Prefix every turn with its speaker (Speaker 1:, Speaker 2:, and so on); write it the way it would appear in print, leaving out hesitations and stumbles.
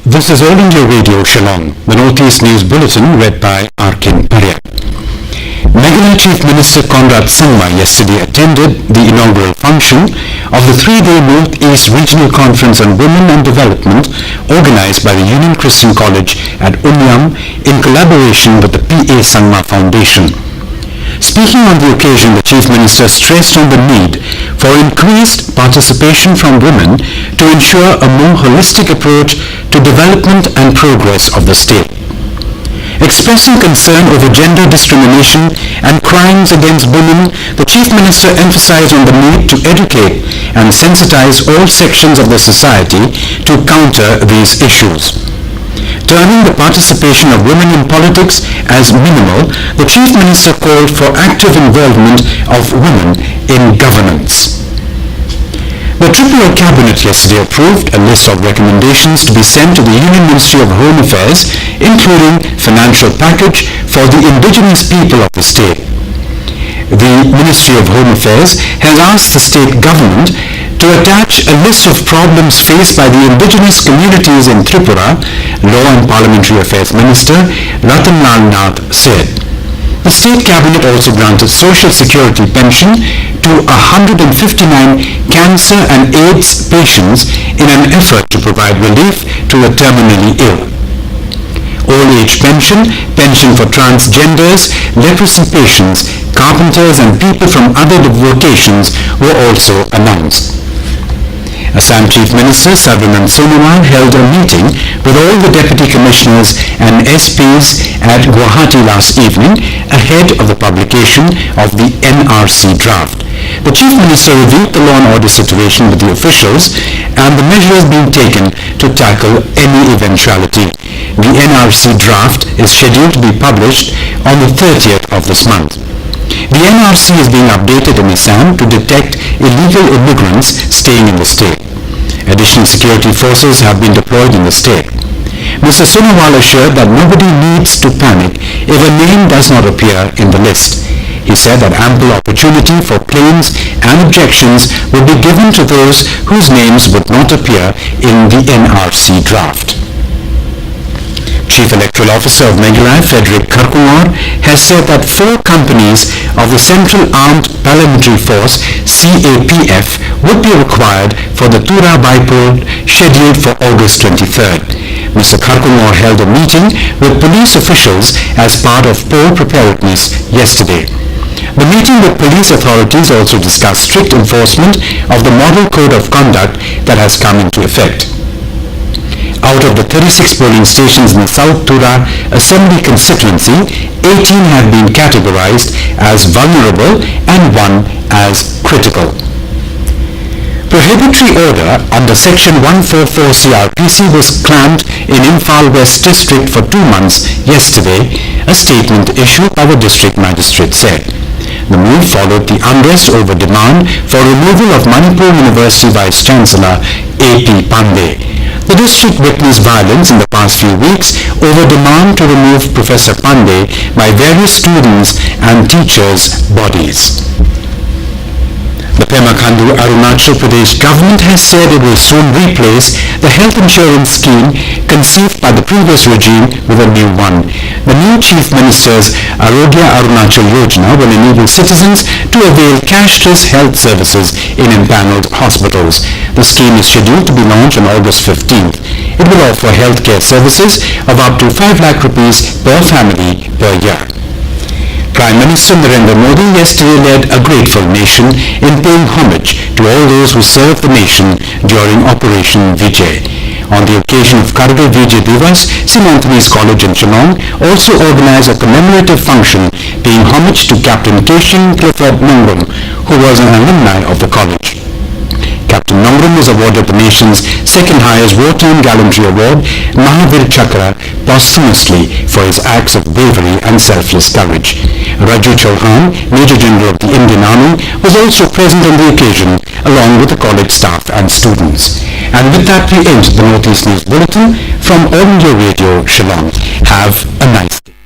Speaker 1: This is All India Radio Shillong, the Northeast News Bulletin read by Arkin Parya. Meghalaya Chief Minister Conrad Sangma yesterday attended the inaugural function of the three-day Northeast Regional Conference on Women and Development organized by the Union Christian College at Unyam in collaboration with the P.A. Sangma Foundation. Speaking on the occasion, the Chief Minister stressed on the need for increased participation from women to ensure a more holistic approach to development and progress of the state. Expressing concern over gender discrimination and crimes against women, the Chief Minister emphasized on the need to educate and sensitize all sections of the society to counter these issues. Turning the participation of women in politics as minimal, the Chief Minister called for active involvement of women in governance. The AAA Cabinet yesterday approved a list of recommendations to be sent to the Union Ministry of Home Affairs, including financial package for the indigenous people of the state. The Ministry of Home Affairs has asked the state government to attach a list of problems faced by the indigenous communities in Tripura, Law and Parliamentary Affairs Minister Ratanlal Nath said. The State Cabinet also granted Social Security pension to 159 cancer and AIDS patients in an effort to provide relief to the terminally ill. Old-age pension, pension for transgenders, leprosy patients, carpenters and people from other vocations were also announced. Assam Chief Minister Sarvanand Sonowal held a meeting with all the Deputy Commissioners and SPs at Guwahati last evening ahead of the publication of the NRC draft. The Chief Minister reviewed the law and order situation with the officials and the measures being taken to tackle any eventuality. The NRC draft is scheduled to be published on the 30th of this month. The NRC is being updated in Assam to detect illegal immigrants staying in the state. Additional security forces have been deployed in the state. Mr. Sonowal assured that nobody needs to panic if a name does not appear in the list. He said that ample opportunity for claims and objections will be given to those whose names would not appear in the NRC draft. Chief Electoral Officer of Meghalaya, Frederick Kharkumar, has said that 4 companies of the Central Armed Paramilitary Force CAPF would be required for the Tura bypoll scheduled for August 23rd. Mr. Kharkumar held a meeting with police officials as part of poll preparedness yesterday. The meeting with police authorities also discussed strict enforcement of the Model Code of Conduct that has come into effect. Out of the 36 polling stations in the South Tura Assembly constituency, 18 have been categorized as vulnerable and 1 as critical. Prohibitory order under Section 144 CRPC was clamped in Imphal West District for 2 months yesterday, a statement issued by the District Magistrate said. The move followed the unrest over demand for removal of Manipur University Vice Chancellor A.P. Pandey. The district witnessed violence in the past few weeks over demand to remove Professor Pandey by various students and teachers' bodies. The Pema Khandu Arunachal Pradesh government has said it will soon replace the health insurance scheme conceived by the previous regime with a new one. The new Chief Minister's Arogya Arunachal Yojana will enable citizens to avail cashless health services in empaneled hospitals. The scheme is scheduled to be launched on August 15th. It will offer healthcare services of up to 5 lakh rupees per family per year. Prime Minister Narendra Modi yesterday led a grateful nation in paying homage to all those who served the nation during Operation Vijay. On the occasion of Kargil Vijay Divas, St. Anthony's College in Shillong also organized a commemorative function paying homage to Captain Keshin Clifford Nongrum, who was an alumni of the college. Captain Nongrum was awarded the nation's second highest wartime gallantry award, Mahavir Chakra, posthumously for his acts of bravery and selfless courage. Raju Chauhan, Major General of the Indian Army, was also present on the occasion along with the college staff and students. And with that we end the Northeast News Bulletin from All India Radio Shillong. Have a nice day.